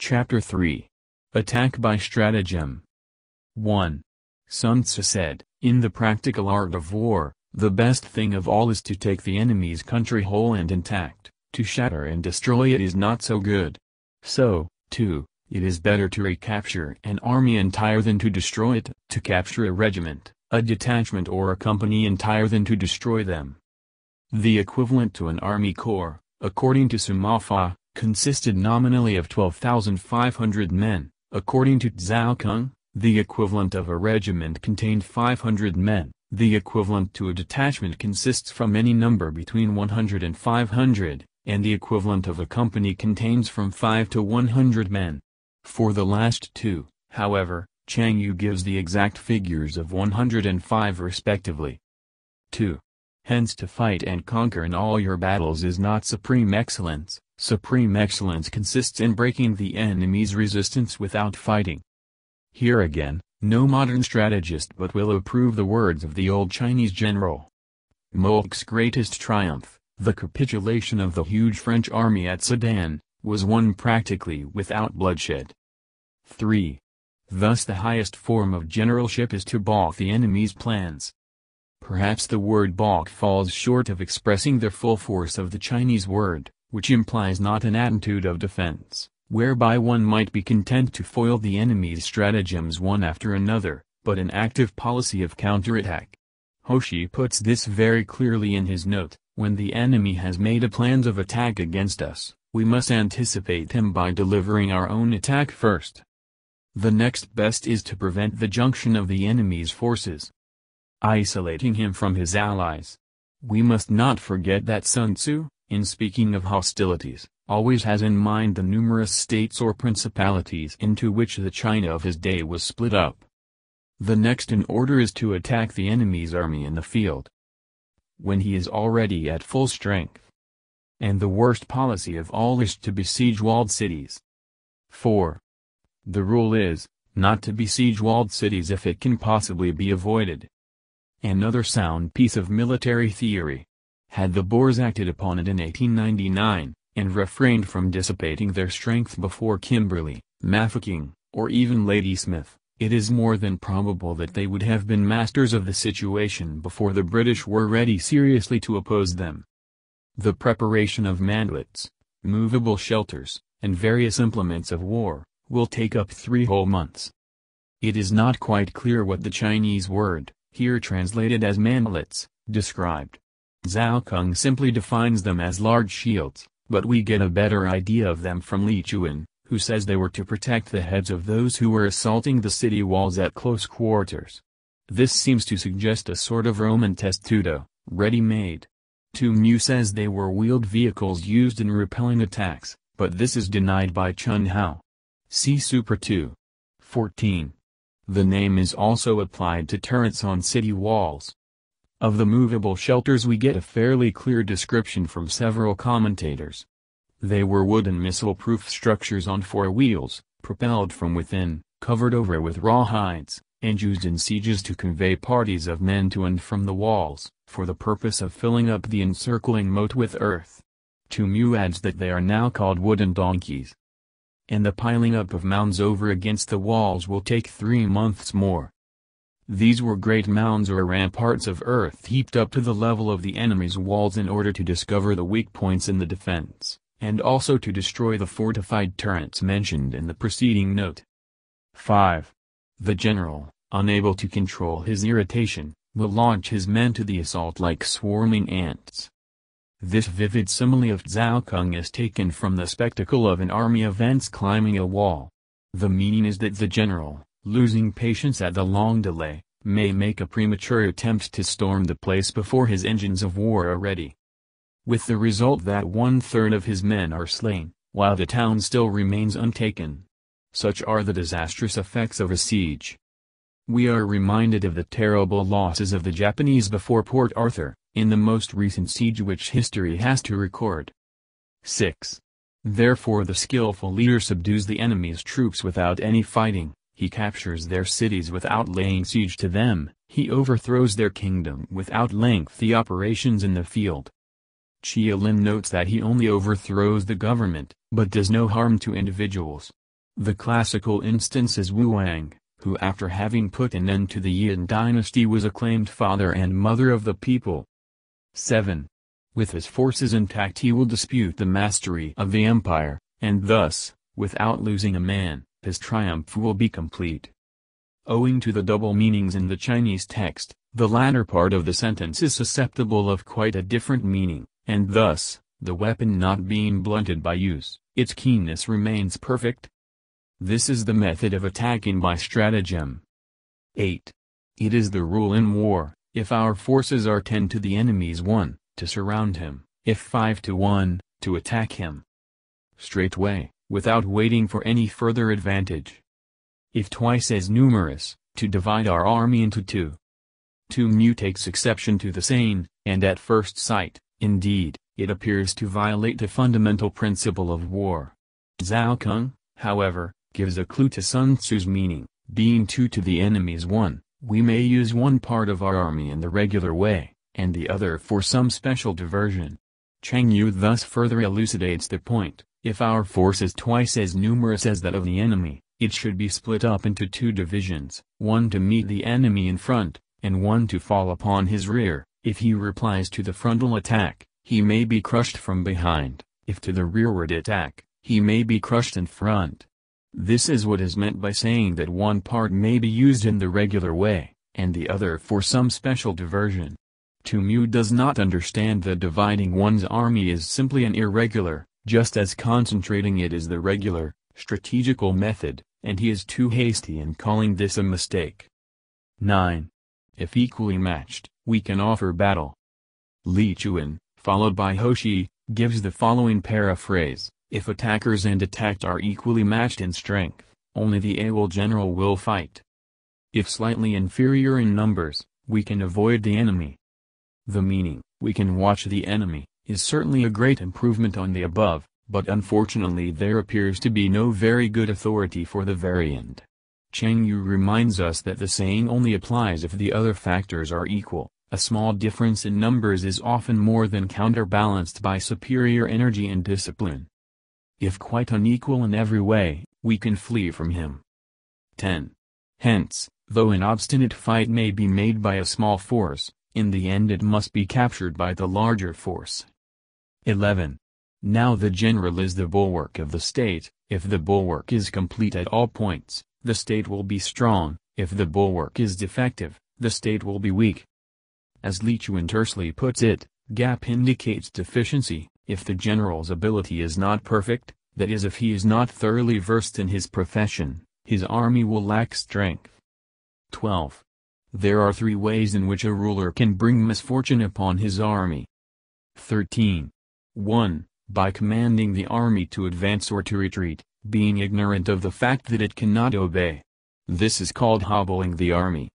Chapter 3. Attack by Stratagem. 1. Sun Tzu said, "In the practical art of war, the best thing of all is to take the enemy's country whole and intact. To shatter and destroy it is not so good. So, too, it is better to recapture an army entire than to destroy it, to capture a regiment, a detachment or a company entire than to destroy them." The equivalent to an army corps, according to Sun Tzu, consisted nominally of 12,500 men. According to Stratagem, the equivalent of a regiment contained 500 men. The equivalent to a detachment consists from any number between 100 and 500, and the equivalent of a company contains from 5 to 100 men. For the last two, however, Chang Yu gives the exact figures of 100 and 5 respectively. 2. Hence to fight and conquer in all your battles is not supreme excellence. Supreme excellence consists in breaking the enemy's resistance without fighting. Here again, no modern strategist but will approve the words of the old Chinese general. Moltke's greatest triumph, the capitulation of the huge French army at Sedan, was won practically without bloodshed. 3. Thus the highest form of generalship is to balk the enemy's plans. Perhaps the word balk falls short of expressing the full force of the Chinese word, which implies not an attitude of defense, whereby one might be content to foil the enemy's stratagems one after another, but an active policy of counterattack. Hoshi puts this very clearly in his note: when the enemy has made a plan of attack against us, we must anticipate him by delivering our own attack first. The next best is to prevent the junction of the enemy's forces, isolating him from his allies. We must not forget that Sun Tzu, in speaking of hostilities, always has in mind the numerous states or principalities into which the China of his day was split up. The next in order is to attack the enemy's army in the field, when he is already at full strength. And the worst policy of all is to besiege walled cities. 4. The rule is, not to besiege walled cities if it can possibly be avoided. Another sound piece of military theory. Had the Boers acted upon it in 1899, and refrained from dissipating their strength before Kimberley, Mafeking, or even Ladysmith, it is more than probable that they would have been masters of the situation before the British were ready seriously to oppose them. The preparation of mantlets, movable shelters, and various implements of war, will take up 3 whole months. It is not quite clear what the Chinese word, here translated as mantlets, described. Stratagem simply defines them as large shields, but we get a better idea of them from Li Chuan, who says they were to protect the heads of those who were assaulting the city walls at close quarters. This seems to suggest a sort of Roman testudo, ready-made. Mu says they were wheeled vehicles used in repelling attacks, but this is denied by Chun Hao. See Super 2. 14. The name is also applied to turrets on city walls. Of the movable shelters we get a fairly clear description from several commentators. They were wooden missile-proof structures on 4 wheels, propelled from within, covered over with raw hides, and used in sieges to convey parties of men to and from the walls, for the purpose of filling up the encircling moat with earth. Mu adds that they are now called wooden donkeys. And the piling up of mounds over against the walls will take 3 months more. These were great mounds or ramparts of earth heaped up to the level of the enemy's walls in order to discover the weak points in the defense, and also to destroy the fortified turrets mentioned in the preceding note. 5. The general, unable to control his irritation, will launch his men to the assault like swarming ants. This vivid simile of Stratagem is taken from the spectacle of an army of ants climbing a wall. The meaning is that the general, losing patience at the long delay, may make a premature attempt to storm the place before his engines of war are ready. With the result that 1/3 of his men are slain, while the town still remains untaken. Such are the disastrous effects of a siege. We are reminded of the terrible losses of the Japanese before Port Arthur, in the most recent siege which history has to record. 6. Therefore the skillful leader subdues the enemy's troops without any fighting. He captures their cities without laying siege to them, he overthrows their kingdom without lengthy operations in the field. Chia Lin notes that he only overthrows the government, but does no harm to individuals. The classical instance is Wu Wang, who after having put an end to the Yin dynasty was acclaimed father and mother of the people. 7. With his forces intact he will dispute the mastery of the empire, and thus, without losing a man, his triumph will be complete. Owing to the double meanings in the Chinese text, the latter part of the sentence is susceptible of quite a different meaning, and thus, the weapon not being blunted by use, its keenness remains perfect. This is the method of attacking by stratagem. 8. It is the rule in war, if our forces are 10 to the enemy's 1, to surround him, if 5 to 1, to attack him straightway, without waiting for any further advantage. If twice as numerous, to divide our army into 2. Mu takes exception to the saying, and at first sight, indeed, it appears to violate the fundamental principle of war. Zhao Kung, however, gives a clue to Sun Tzu's meaning, being 2 to the enemy's 1, we may use one part of our army in the regular way, and the other for some special diversion. Chang Yu thus further elucidates the point, if our force is twice as numerous as that of the enemy, it should be split up into 2 divisions, one to meet the enemy in front, and one to fall upon his rear. If he replies to the frontal attack, he may be crushed from behind, if to the rearward attack, he may be crushed in front. This is what is meant by saying that one part may be used in the regular way, and the other for some special diversion. Mu does not understand that dividing one's army is simply an irregular, just as concentrating it is the regular, strategical method, and he is too hasty in calling this a mistake. 9. If equally matched, we can offer battle. Li Chuan, followed by Hoshi, gives the following paraphrase, if attackers and attacked are equally matched in strength, only the able general will fight. If slightly inferior in numbers, we can avoid the enemy. The meaning, we can watch the enemy, is certainly a great improvement on the above, but unfortunately there appears to be no very good authority for the variant. Chang Yu reminds us that the saying only applies if the other factors are equal. A small difference in numbers is often more than counterbalanced by superior energy and discipline. If quite unequal in every way, we can flee from him. 10. Hence, though an obstinate fight may be made by a small force, in the end it must be captured by the larger force. 11. Now the general is the bulwark of the state. If the bulwark is complete at all points, the state will be strong. If the bulwark is defective, the state will be weak. As Li Chuan tersely puts it, gap indicates deficiency. If the general's ability is not perfect, that is if he is not thoroughly versed in his profession, his army will lack strength. 12. There are 3 ways in which a ruler can bring misfortune upon his army. 13. 1. By commanding the army to advance or to retreat, being ignorant of the fact that it cannot obey. This is called hobbling the army.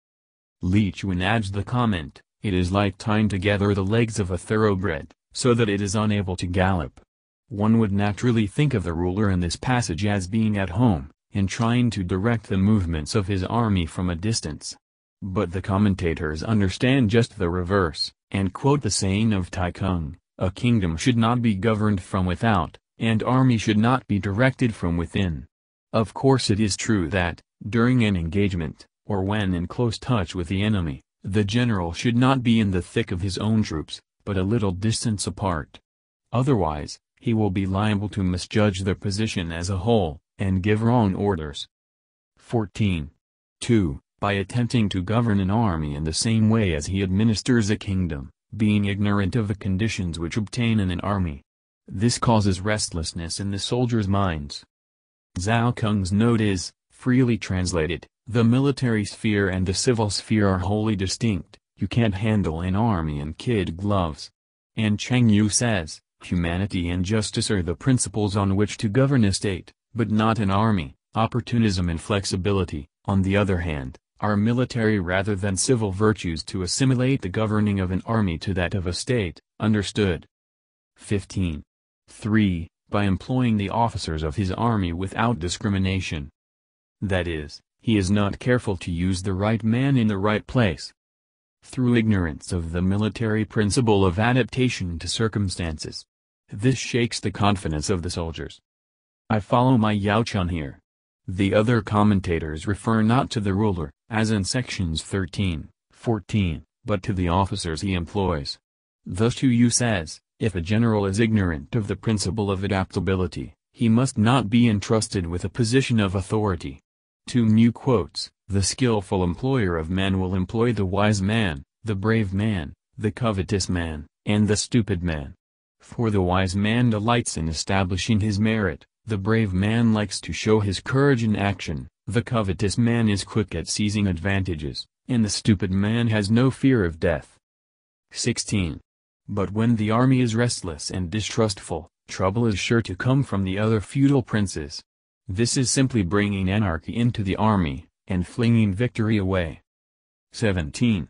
Li Chuan adds the comment, it is like tying together the legs of a thoroughbred, so that it is unable to gallop. One would naturally think of the ruler in this passage as being at home, and trying to direct the movements of his army from a distance. But the commentators understand just the reverse, and quote the saying of Tai Kung, a kingdom should not be governed from without, and army should not be directed from within. Of course it is true that, during an engagement, or when in close touch with the enemy, the general should not be in the thick of his own troops, but a little distance apart. Otherwise, he will be liable to misjudge the position as a whole, and give wrong orders. 14. 2. By attempting to govern an army in the same way as he administers a kingdom, being ignorant of the conditions which obtain in an army. This causes restlessness in the soldiers' minds. Zhao Kung's note is, freely translated, the military sphere and the civil sphere are wholly distinct. You can't handle an army in kid gloves. And Chang Yu says, humanity and justice are the principles on which to govern a state, but not an army. Opportunism and flexibility, on the other hand, are military rather than civil virtues to assimilate the governing of an army to that of a state. Understood. 15. 3. By employing the officers of his army without discrimination. That is, he is not careful to use the right man in the right place. Through ignorance of the military principle of adaptation to circumstances. This shakes the confidence of the soldiers. I follow my Yao Chun here. The other commentators refer not to the ruler, as in sections 13, 14, but to the officers he employs. Thus Yu says, if a general is ignorant of the principle of adaptability, he must not be entrusted with a position of authority. Mu quotes, the skillful employer of men will employ the wise man, the brave man, the covetous man, and the stupid man. For the wise man delights in establishing his merit, the brave man likes to show his courage in action, the covetous man is quick at seizing advantages, and the stupid man has no fear of death. 16. But when the army is restless and distrustful, trouble is sure to come from the other feudal princes. This is simply bringing anarchy into the army, and flinging victory away. 17.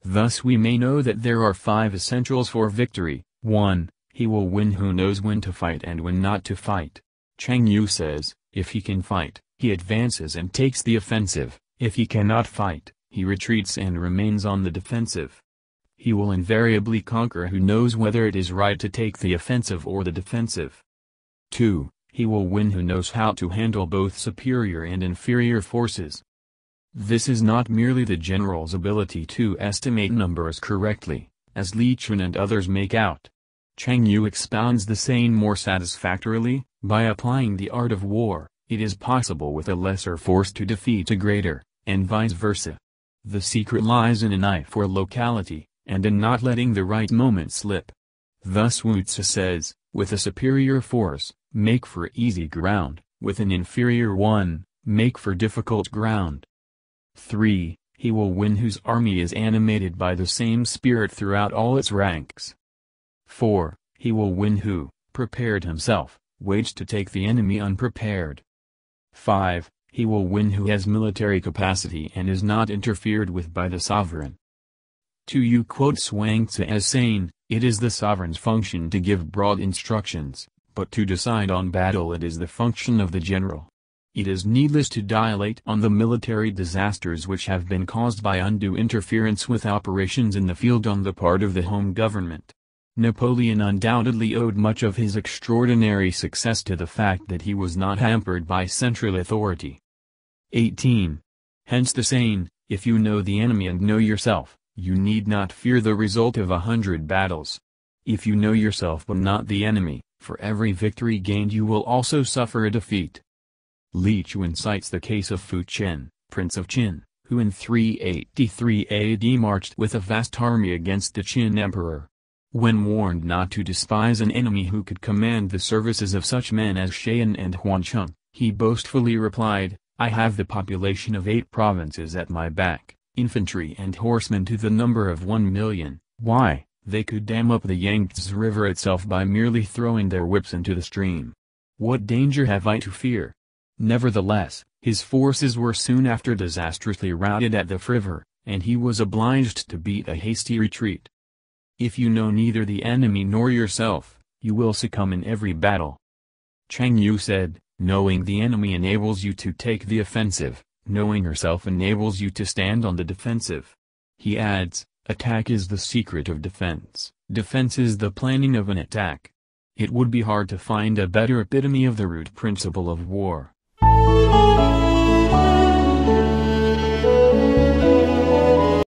Thus we may know that there are 5 essentials for victory. 1. He will win who knows when to fight and when not to fight. Yu says, if he can fight, he advances and takes the offensive, if he cannot fight, he retreats and remains on the defensive. He will invariably conquer who knows whether it is right to take the offensive or the defensive. 2. He will win who knows how to handle both superior and inferior forces. This is not merely the general's ability to estimate numbers correctly, as Li Chun and others make out. Yu expounds the saying more satisfactorily, by applying the art of war, it is possible with a lesser force to defeat a greater, and vice versa. The secret lies in an eye for locality, and in not letting the right moment slip. Thus Wu Tzu says, with a superior force, make for easy ground, with an inferior one, make for difficult ground. 3. He will win whose army is animated by the same spirit throughout all its ranks. 4. He will win who, prepared himself, waits to take the enemy unprepared. 5. He will win who has military capacity and is not interfered with by the sovereign. Yu quotes Sun Tzu as saying, it is the sovereign's function to give broad instructions, but to decide on battle it is the function of the general. It is needless to dilate on the military disasters which have been caused by undue interference with operations in the field on the part of the home government. Napoleon undoubtedly owed much of his extraordinary success to the fact that he was not hampered by central authority. 18. Hence the saying, if you know the enemy and know yourself, you need not fear the result of 100 battles. If you know yourself but not the enemy, for every victory gained you will also suffer a defeat. Li Chun cites the case of Fu Chen, Prince of Qin, who in 383 AD marched with a vast army against the Qin emperor. When warned not to despise an enemy who could command the services of such men as Shayan and Huancheng, he boastfully replied, I have the population of 8 provinces at my back, infantry and horsemen to the number of 1 million, why, they could dam up the Yangtze River itself by merely throwing their whips into the stream. What danger have I to fear? Nevertheless, his forces were soon after disastrously routed at the river, and he was obliged to beat a hasty retreat. If you know neither the enemy nor yourself, you will succumb in every battle. Yu said, knowing the enemy enables you to take the offensive, knowing yourself enables you to stand on the defensive. He adds, attack is the secret of defense, defense is the planning of an attack. It would be hard to find a better epitome of the root principle of war.